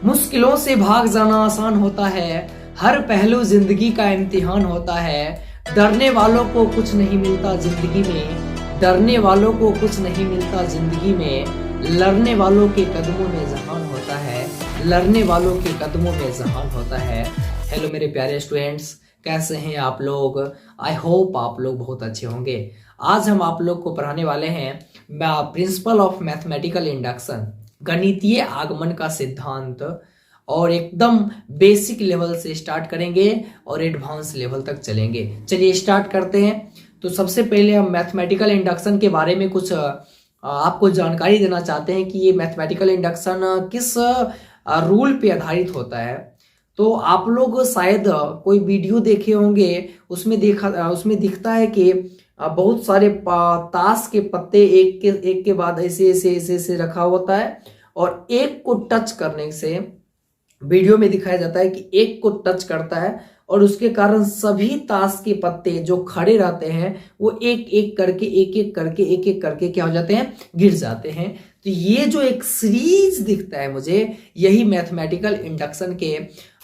मुश्किलों से भाग जाना आसान होता है, हर पहलू जिंदगी का इम्तिहान होता है। डरने वालों को कुछ नहीं मिलता जिंदगी में, डरने वालों को कुछ नहीं मिलता जिंदगी में, लड़ने वालों के कदमों में जहान होता है, लड़ने वालों के कदमों में जहान होता है। हेलो मेरे प्यारे स्टूडेंट्स, कैसे हैं आप लोग? आई होप आप लोग बहुत अच्छे होंगे। आज हम आप लोग को पढ़ाने वाले हैं प्रिंसिपल ऑफ मैथमेटिकल इंडक्शन, गणितीय आगमन का सिद्धांत। और एकदम बेसिक लेवल से स्टार्ट करेंगे और एडवांस लेवल तक चलेंगे। चलिए स्टार्ट करते हैं। तो सबसे पहले हम मैथमेटिकल इंडक्शन के बारे में कुछ आपको जानकारी देना चाहते हैं कि ये मैथमेटिकल इंडक्शन किस रूल पे आधारित होता है। तो आप लोग शायद कोई वीडियो देखे होंगे, उसमें दिखता है कि बहुत सारे ताश के पत्ते एक के बाद ऐसे ऐसे ऐसे ऐसे रखा होता है, और एक को टच करने से वीडियो में दिखाया जाता है कि एक को टच करता है और उसके कारण सभी ताश के पत्ते जो खड़े रहते हैं वो एक एक करके क्या हो जाते हैं, गिर जाते हैं। तो ये जो एक सीरीज दिखता है मुझे, यही मैथमेटिकल इंडक्शन के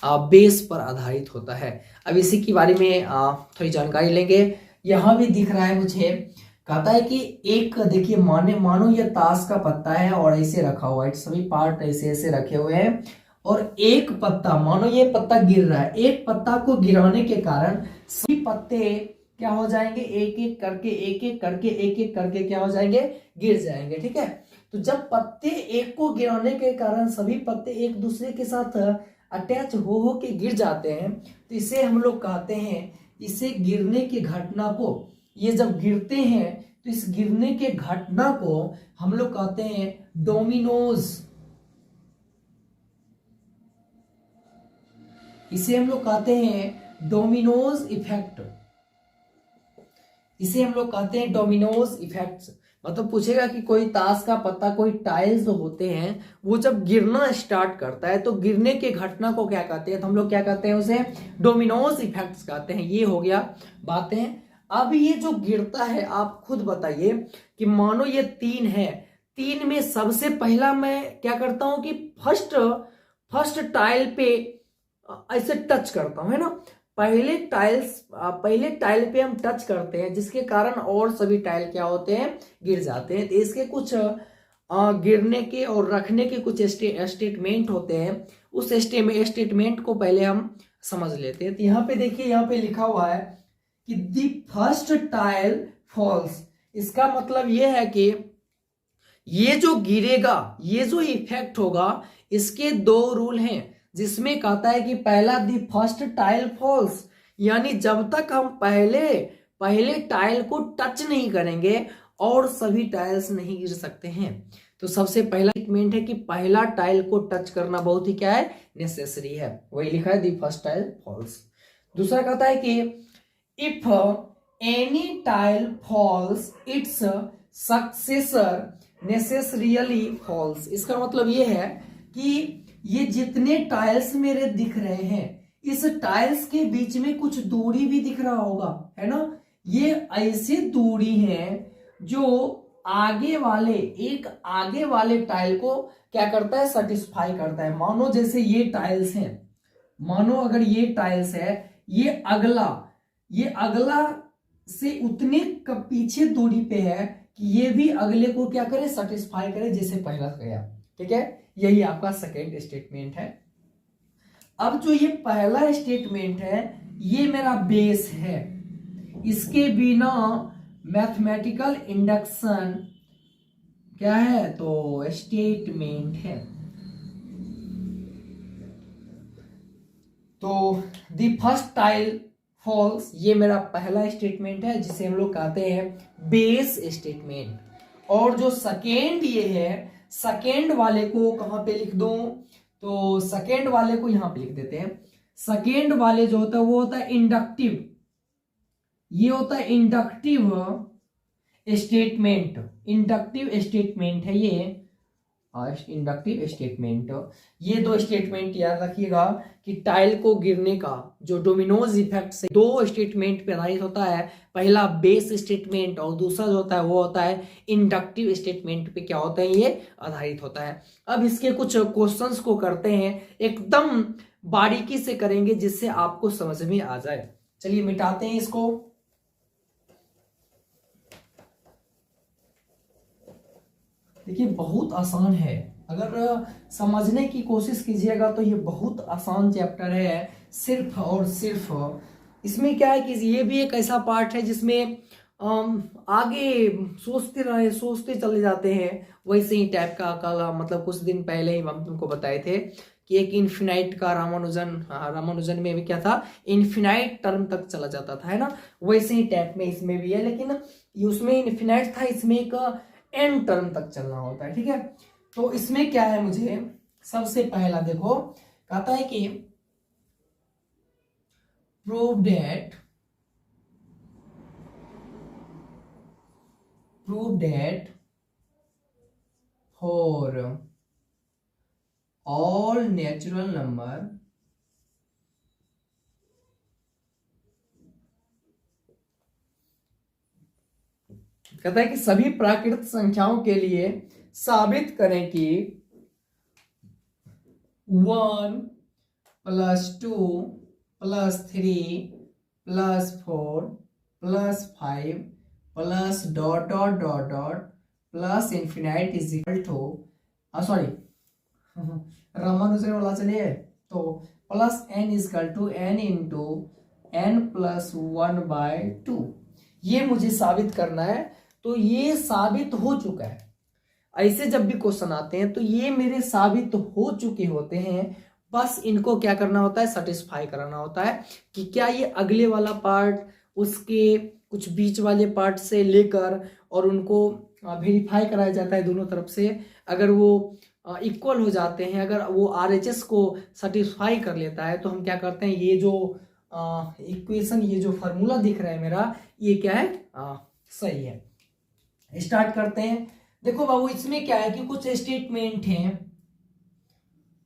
बेस पर आधारित होता है। अब इसी के बारे में थोड़ी जानकारी लेंगे। यहाँ भी दिख रहा है मुझे, कहता है कि एक देखिए मानो ये ताश का पत्ता है और ऐसे रखा हुआ है, सभी पार्ट ऐसे ऐसे रखे हुए हैं, और एक पत्ता मानो ये पत्ता गिर रहा है, एक पत्ता को गिराने के कारण सभी पत्ते क्या हो जाएंगे, एक एक करके क्या हो जाएंगे, गिर जाएंगे। ठीक है, तो जब पत्ते एक को गिराने के कारण सभी पत्ते एक दूसरे के साथ अटैच हो के गिर जाते हैं, तो इसे हम लोग कहते हैं, इसे गिरने की घटना को, ये जब गिरते हैं तो इस गिरने के घटना को हम लोग कहते हैं डोमिनोज। इसे हम लोग कहते हैं डोमिनोज इफेक्ट, इसे हम लोग कहते हैं डोमिनोज इफेक्ट्स। मतलब पूछेगा कि कोई ताश का पत्ता, कोई टाइल्स जो होते हैं, वो जब गिरना स्टार्ट करता है तो गिरने के घटना को क्या कहते हैं, तो हम लोग क्या कहते हैं, उसे डोमिनोज इफेक्ट्स कहते हैं। ये हो गया बातें। अब ये जो गिरता है, आप खुद बताइए कि मानो ये तीन है, तीन में सबसे पहला मैं क्या करता हूं कि फर्स्ट टाइल पे ऐसे टच करता हूं, है ना। पहले टाइल पे हम टच करते हैं, जिसके कारण और सभी टाइल क्या होते हैं, गिर जाते हैं। तो इसके कुछ गिरने के और रखने के कुछ स्टेटमेंट होते हैं। उस स्टेटमेंट को पहले हम समझ लेते हैं। तो यहाँ पे देखिए, यहाँ पे लिखा हुआ है कि द फर्स्ट टाइल फॉल्स। इसका मतलब यह है कि ये जो गिरेगा, ये जो इफेक्ट होगा, इसके दो रूल हैं, जिसमें कहता है कि पहला दी फर्स्ट टाइल फॉल्स, यानी जब तक हम पहले टाइल को टच नहीं करेंगे और सभी टाइल्स नहीं गिर सकते हैं। तो सबसे पहला स्टेटमेंट है कि पहला टाइल को टच करना बहुत ही क्या है, नेसेसरी है, वही लिखा है दी फर्स्ट टाइल फॉल्स। दूसरा कहता है कि if any tile falls its successor necessarily falls. इसका मतलब ये है कि ये जितने टाइल्स मेरे दिख रहे हैं, इस टाइल्स के बीच में कुछ दूरी भी दिख रहा होगा, है ना। ये ऐसे दूरी है जो आगे वाले टाइल को क्या करता है, सेटिस्फाई करता है। मानो जैसे ये टाइल्स हैं, मानो अगर ये टाइल्स है, ये अगला से उतने पीछे दूरी पे है कि ये भी अगले को क्या करे, सेटिस्फाई करे, जैसे पहला गया। ठीक है, यही आपका सेकेंड स्टेटमेंट है। अब जो ये पहला स्टेटमेंट है, ये मेरा बेस है, इसके बिना मैथमेटिकल इंडक्शन क्या है, तो स्टेटमेंट है। तो द फर्स्ट टाइल फॉल्स, ये मेरा पहला स्टेटमेंट है, जिसे हम लोग कहते हैं बेस स्टेटमेंट। और जो सेकेंड ये है, सेकेंड वाले को कहां पे लिख दूं, तो सेकेंड वाले को यहां पे लिख देते हैं। सेकेंड वाले जो होता है वो होता है इंडक्टिव, ये होता है इंडक्टिव स्टेटमेंट है ये। Inductive statement. ये दो स्टेटमेंट याद रखिएगा कि टाइल को गिरने का जो डोमिनोज इफेक्ट से दो स्टेटमेंट पे आधारित होता है। पहला बेस स्टेटमेंट और दूसरा जो होता है वो होता है इंडक्टिव स्टेटमेंट पे क्या होता है, ये आधारित होता है। अब इसके कुछ क्वेश्चंस को करते हैं, एकदम बारीकी से करेंगे जिससे आपको समझ में आ जाए। चलिए मिटाते हैं इसको। देखिए बहुत आसान है, अगर समझने की कोशिश कीजिएगा तो ये बहुत आसान चैप्टर है। सिर्फ और सिर्फ इसमें क्या है कि ये भी एक ऐसा पार्ट है जिसमें आगे सोचते चले जाते हैं। वैसे ही टाइप का कल मतलब कुछ दिन पहले ही हम तुमको बताए थे कि एक इन्फिनाइट का रामानुजन में भी क्या था, इन्फिनाइट टर्म तक चला जाता था, है ना। वैसे ही टाइप में इसमें भी है, लेकिन उसमें इन्फिनाइट था, इसमें एक एन टर्म तक चलना होता है, ठीक है। तो इसमें क्या है, मुझे सबसे पहला देखो कहता है कि prove that for all natural number कहता है कि सभी प्राकृतिक संख्याओं के लिए साबित करें कि 1 + 2 + 3 + 4 + 5 + ... plus infinite is equal to sorry Ramanujan वाला चलिए, तो plus n is equal to n into n + 1/2। ये मुझे साबित करना है, तो ये साबित हो चुका है। ऐसे जब भी क्वेश्चन आते हैं तो ये मेरे साबित हो चुके होते हैं, बस इनको क्या करना होता है, सेटिस्फाई कराना होता है कि क्या ये अगले वाला पार्ट उसके कुछ बीच वाले पार्ट से लेकर और उनको वेरीफाई कराया जाता है दोनों तरफ से। अगर वो इक्वल हो जाते हैं, अगर वो RHS को सेटिस्फाई कर लेता है, तो हम क्या करते हैं, ये जो इक्वेशन, ये जो फार्मूला दिख रहा है मेरा, ये क्या है, सही है। स्टार्ट करते हैं। देखो बाबू इसमें क्या है कि कुछ स्टेटमेंट हैं,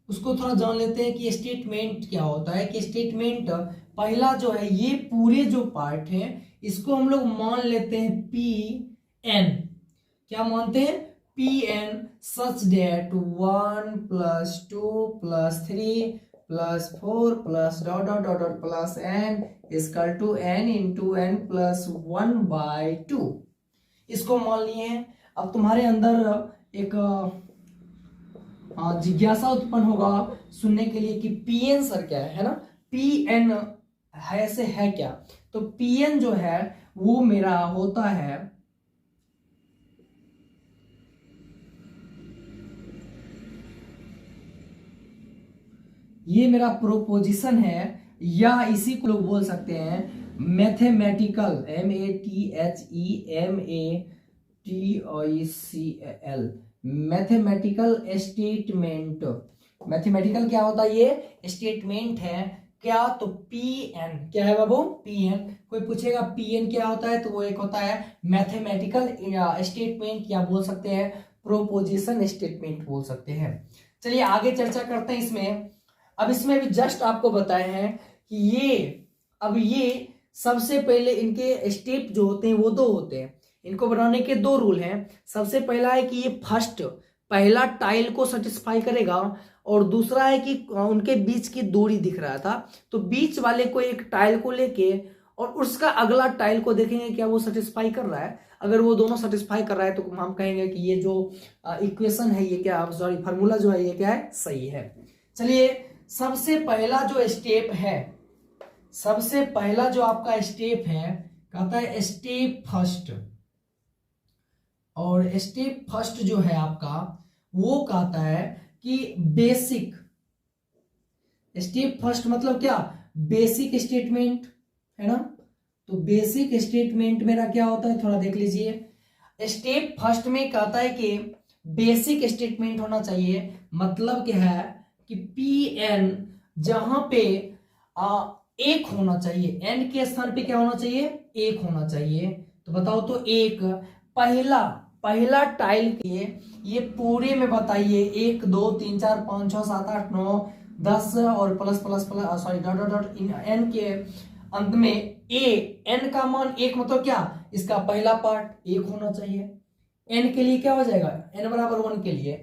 उसको थोड़ा जान लेते हैं कि स्टेटमेंट क्या होता है। कि स्टेटमेंट पहला जो है, ये पूरे जो पार्ट है इसको हम लोग मान लेते हैं Pn। क्या मानते हैं, Pn such that 1 + 2 + 3 + 4 + ... n equal to n into n + 1/2। इसको मान लिए हैं। अब तुम्हारे अंदर एक जिज्ञासा उत्पन्न होगा सुनने के लिए कि Pn सर क्या है ना। Pn है से है क्या, तो Pn जो है वो मेरा होता है ये मेरा प्रोपोजिशन है, या इसी को लोग बोल सकते हैं mathematical, METHEMATICAL, mathematical statement. Mathematical क्या होता है, ये स्टेटमेंट है क्या, तो Pn क्या है बाबू, Pn। कोई पूछेगा Pn क्या होता है, तो वो एक होता है मैथमेटिकल स्टेटमेंट, या बोल सकते हैं प्रोपोजिशन स्टेटमेंट बोल सकते हैं। चलिए आगे चर्चा करते हैं इसमें। अब इसमें भी जस्ट आपको बताए हैं कि ये सबसे पहले इनके स्टेप जो होते हैं वो दो होते हैं। इनको बनाने के दो रूल हैं। सबसे पहला है कि ये फर्स्ट पहला टाइल को सेटिस्फाई करेगा, और दूसरा है कि उनके बीच की दूरी दिख रहा था, तो बीच वाले को एक टाइल को लेके और उसका अगला टाइल को देखेंगे क्या वो सेटिस्फाई कर रहा है। अगर वो दोनों सेटिस्फाई कर रहा है तो हम कहेंगे कि ये जो इक्वेशन है, ये क्या, सॉरी फार्मूला जो है ये क्या है, सही है। चलिए सबसे पहला जो स्टेप है, सबसे पहला जो आपका स्टेप है, कहता है स्टेप फर्स्ट। और स्टेप फर्स्ट जो है आपका वो कहता है कि बेसिक। स्टेप फर्स्ट मतलब क्या, बेसिक स्टेटमेंट, है ना। तो बेसिक स्टेटमेंट मेरा क्या होता है, थोड़ा देख लीजिए। स्टेप फर्स्ट में कहता है कि बेसिक स्टेटमेंट होना चाहिए, मतलब क्या है कि Pn जहां पे एक होना चाहिए, n के स्थान पे क्या होना चाहिए, एक होना चाहिए। तो बताओ तो एक पहला टाइल के लिए ये पूरे में बताइए 1 2 3 4 5 6 7 8 9 10 और plus plus plus sorry dot dot dot n के अंत में एन का मान 1 मतलब क्या, इसका पहला पार्ट 1 होना चाहिए। एन के लिए क्या हो जाएगा, एन बराबर 1 के लिए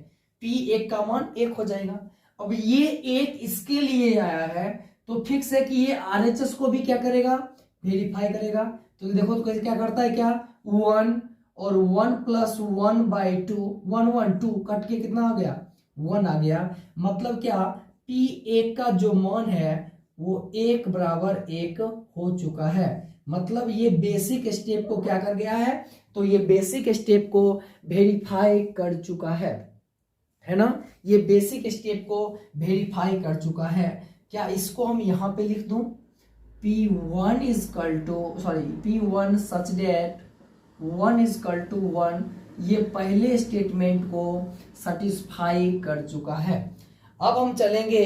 पी 1 का मान 1 हो जाएगा। अब ये 1 इसके लिए आया है तो फिक्स है कि ये आरएचएस को भी क्या करेगा, वेरीफाई करेगा। तो देखो तो क्या करता है, क्या 1 और 1 प्लस 1 बाई 2 1 1 2 कट के कितना आ गया 1 आ गया। मतलब क्या P1 का जो मान है वो 1 बराबर 1 हो चुका है। मतलब ये बेसिक स्टेप को क्या कर गया है, तो ये बेसिक स्टेप को वेरीफाई कर चुका है ना। ये बेसिक स्टेप को वेरीफाई कर चुका है। क्या इसको हम यहां पे लिख दूं, P1 is equal to P1 such that 1 is equal to 1, ये पहले स्टेटमेंट को सेटिस्फाई कर चुका है। अब हम चलेंगे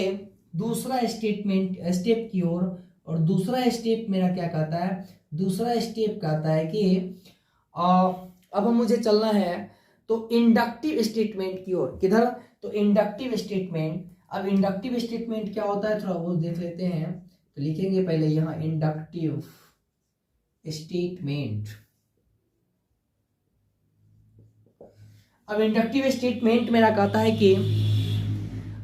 दूसरा स्टेप की ओर। और दूसरा स्टेप मेरा क्या कहता है, दूसरा स्टेप कहता है कि अब मुझे चलना है तो इंडक्टिव स्टेटमेंट की ओर। किधर, तो इंडक्टिव स्टेटमेंट। अब इंडक्टिव स्टेटमेंट क्या होता है थोड़ा वो देख लेते हैं। तो लिखेंगे पहले यहां इंडक्टिव स्टेटमेंट। अब इंडक्टिव स्टेटमेंट मेरा कहता है कि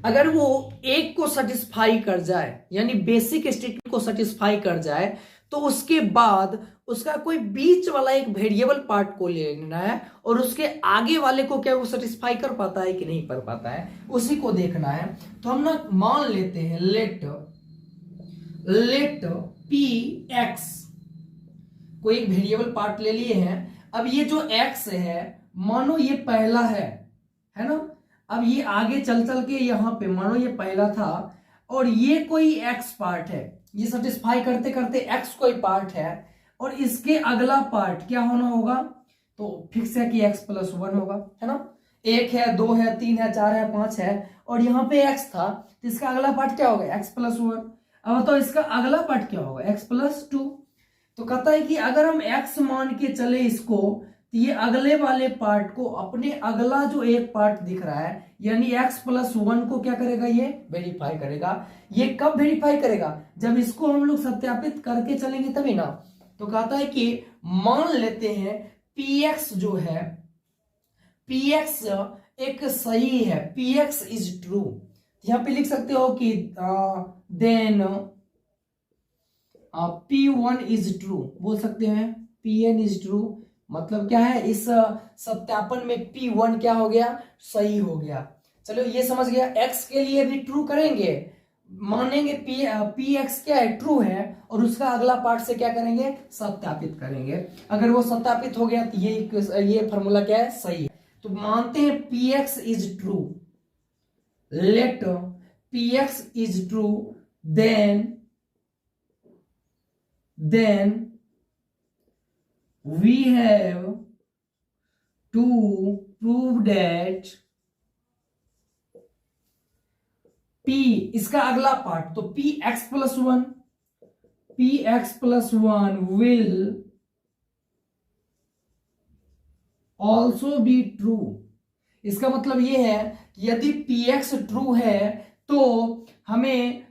अगर वो एक को सेटिस्फाई कर जाए, यानी बेसिक स्टेटमेंट को सेटिस्फाई कर जाए, तो उसके बाद उसका कोई बीच वाला एक वेरिएबल पार्ट को लेना है और उसके आगे वाले को क्या वो सेटिस्फाई कर पाता है कि नहीं कर पाता है, उसी को देखना है। तो हम ना मान लेते हैं लेट पी एक्स, कोई एक वेरिएबल पार्ट ले लिए हैं। अब ये जो एक्स है मानो ये पहला है ना। अब ये आगे चल के यहां पे मानो ये पहला था और ये कोई एक्स पार्ट है, ये सेटिस्फाई करते करते एक्स कोई पार्ट है और इसके अगला पार्ट क्या होना होगा, तो फिक्स है कि एक्स प्लस 1 होगा, है ना। 1 है 2 है 3 है 4 है 5 है और यहाँ पे एक्स था तो इसका अगला पार्ट क्या होगा, एक्स प्लस 1। अब तो इसका अगला पार्ट क्या होगा, एक्स प्लस 2। तो कहता है कि अगर हम एक्स मान के चले इसको, तो ये अगले वाले पार्ट को अपने अगला जो एक पार्ट दिख रहा है यानी x प्लस 1 को क्या करेगा, ये वेरीफाई करेगा। ये कब वेरीफाई करेगा, जब इसको हम लोग सत्यापित करके चलेंगे तभी ना। तो कहता है कि मान लेते हैं px जो है, px एक सही है, px इज ट्रू। यहां पे लिख सकते हो कि देन p1 इज ट्रू, बोल सकते हैं pn इज ट्रू। मतलब क्या है, इस सत्यापन में P1 क्या हो गया, सही हो गया। चलो ये समझ गया। X के लिए भी ट्रू करेंगे, मानेंगे Px क्या है, ट्रू है, और उसका अगला पार्ट से क्या करेंगे, सत्यापित करेंगे। अगर वो सत्यापित हो गया तो ये फॉर्मूला क्या है, सही है। तो मानते हैं Px is true, let Px is true, then we have to prove that P इसका अगला पार्ट, तो Px plus 1 will also be true। इसका मतलब ये है कि यदि Px ट्रू है तो हमें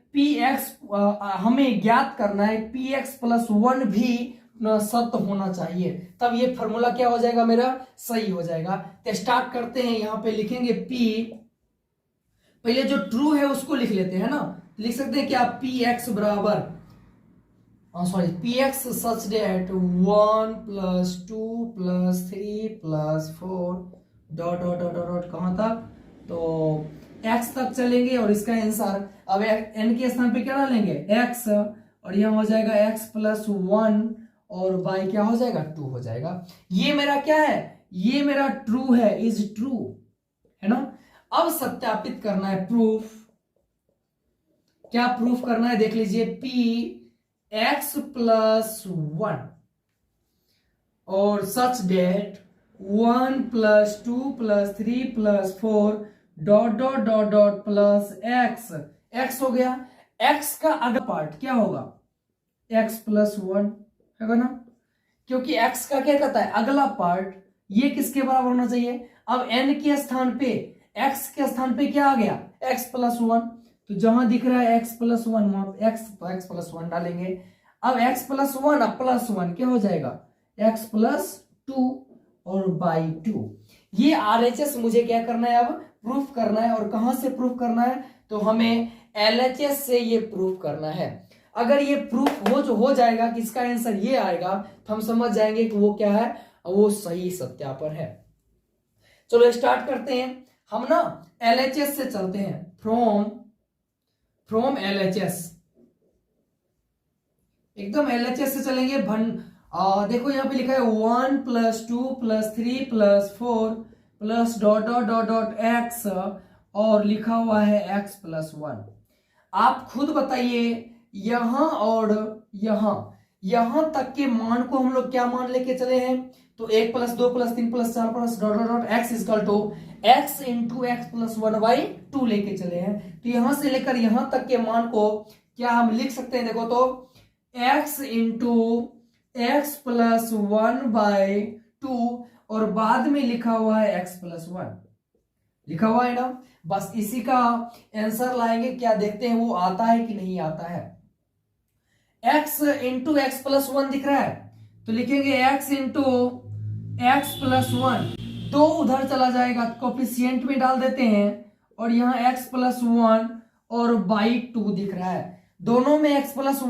हमें ज्ञात करना है Px प्लस 1 भी सत्य होना चाहिए, तब ये फॉर्मूला क्या हो जाएगा, मेरा सही हो जाएगा। तो स्टार्ट करते हैं, यहां पे लिखेंगे P, पहले जो ट्रू है उसको लिख लेते हैं ना। लिख सकते हैं क्या, Px बराबर Px such that 1 plus 2 plus 3 plus 4 dot dot dot dot कहां तक, तो x तक चलेंगे और इसका आंसर अब n के स्थान पे क्या डालेंगे, x, और यहां हो जाएगा x प्लस 1 और y क्या हो जाएगा, 2 हो जाएगा। ये मेरा क्या है, ये मेरा ट्रू है, इज ट्रू, है ना। अब सत्यापित करना है, प्रूफ। क्या प्रूफ करना है, देख लीजिए, Px प्लस 1 और such that 1 plus 2 plus 3 plus 4 dot dot dot dot plus x हो गया। x का अगला पार्ट क्या होगा, x प्लस 1 है ना, क्योंकि x का क्या कहता है, अगला पार्ट ये किसके बराबर होना चाहिए। अब n के स्थान पे x के स्थान पे क्या आ गया, x प्लस वन। तो जहां दिख रहा है x प्लस वन वहां x प्लस वन डालेंगे। अब x प्लस वन अब प्लस वन क्या हो जाएगा, x प्लस टू और बाई टू। ये RHS मुझे क्या करना है, अब प्रूफ करना है। और कहां से प्रूफ करना है, तो हमें LHS से ये प्रूफ करना है। अगर ये प्रूफ हो जाएगा कि इसका आंसर ये आएगा, तो हम समझ जाएंगे कि वो क्या है, वो सही सत्यापन है। चलो स्टार्ट करते हैं। हम ना LHS से चलते हैं, फ्रॉम LHS, एकदम LHS से चलेंगे। देखो यहाँ पे लिखा है 1 + 2 + 3 + 4 plus dot dot dot dot x और लिखा हुआ है x प्लस वन। आप खुद बताइए यहां और यहां तक के मान को हम लोग क्या मान लेके चले हैं, तो 1 + 2 + 3 + 4 + dot dot dot x equal to x into x plus one by two लेके चले हैं। तो यहां से लेकर यहां तक के मान को क्या हम लिख सकते हैं, देखो तो x into x plus one by to और बाद में लिखा हुआ है x प्लस वन, लिखा हुआ है ना। बस इसी का आंसर लाएंगे, क्या देखते हैं वो आता है कि नहीं आता है। x into x plus one दिख रहा है, तो लिखेंगे x into x plus one, दो उधर चला जाएगा, कोफिशिएंट में डाल देते हैं। और यहाँ x प्लस वन और बाई टू दिख रहा है, दोनों में x प्लस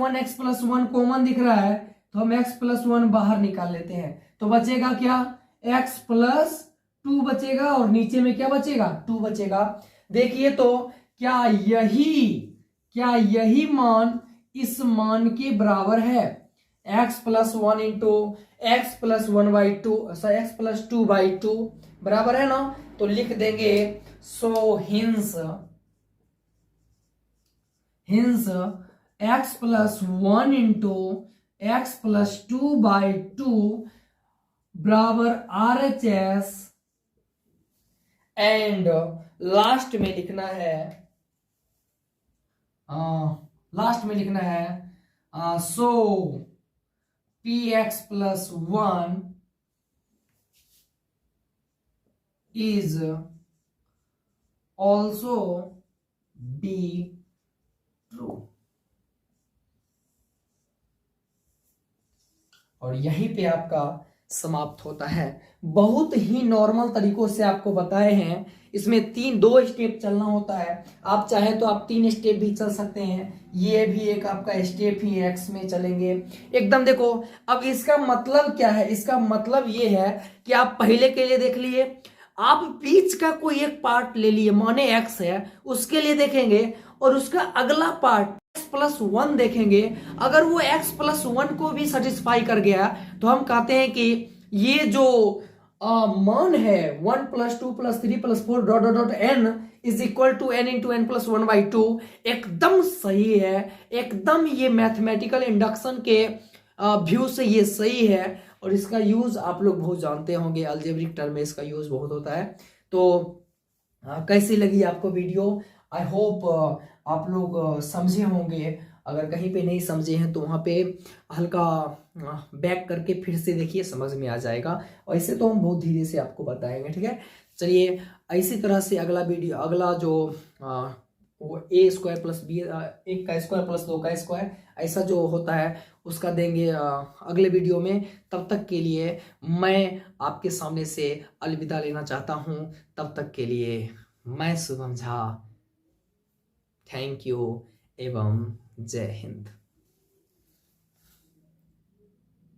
वन कॉमन दिख रहा है, तो हम x प्लस वन बाहर निकाल लेते हैं। तो बचेगा क्या, x प्लस टू बचेगा और नीचे में क्या बचेगा, टू बचेगा। देखिए तो क्या यही मान इस मान के बराबर है, x plus one into x plus one by two, x plus two by two बराबर है ना। तो लिख देंगे so hence x plus one into x plus two by two बराबर RHS एंड लास्ट में लिखना है so px plus one is also be true. और यहीं पे आपका समाप्त होता है। बहुत ही नॉर्मल तरीकों से आपको बताए हैं, इसमें दो स्टेप चलना होता है। आप चाहे तो आप 3 स्टेप भी चल सकते हैं, ये भी एक आपका स्टेप ही एक्स में चलेंगे एकदम। देखो अब इसका मतलब क्या है, इसका मतलब ये है कि आप पहले के लिए देख लिए, आप बीच का कोई एक पार्ट ले लिए, माने एक्स है, उसके लिए देखेंगे और उसका अगला पार्ट एक्स प्लस वन देखेंगे। अगर वो एक्स प्लस वन को भी सेटिस्फाई कर गया तो हम कहते हैं कि ये जो मान है 1 + 2 + 3 + 4 dot dot dot n is equal to n into n plus one by two, एकदम सही है, एकदम ये मैथमेटिकल इंडक्शन के व्यू से ये सही है। और इसका यूज आप लोग बहुत जानते होंगे, अलजेब्रिक टर्म में इसका यूज बहुत होता है। तो कैसी लगी आपको वीडियो, आई होप आप लोग समझे होंगे। अगर कहीं पे नहीं समझे हैं तो वहाँ पे हल्का बैक करके फिर से देखिए, समझ में आ जाएगा। और ऐसे तो हम बहुत धीरे से आपको बताएंगे, ठीक है। चलिए इसी तरह से अगला जो वो a² + b, 1 का स्क्वायर + 2 का स्क्वायर, ऐसा जो होता है उसका देंगे अगले वीडियो में। तब तक के लिए मैं आपके सामने से अलविदा लेना चाहता हूँ। तब तक के लिए मैं शुभम झा, थैंक यू एवं जय हिंद।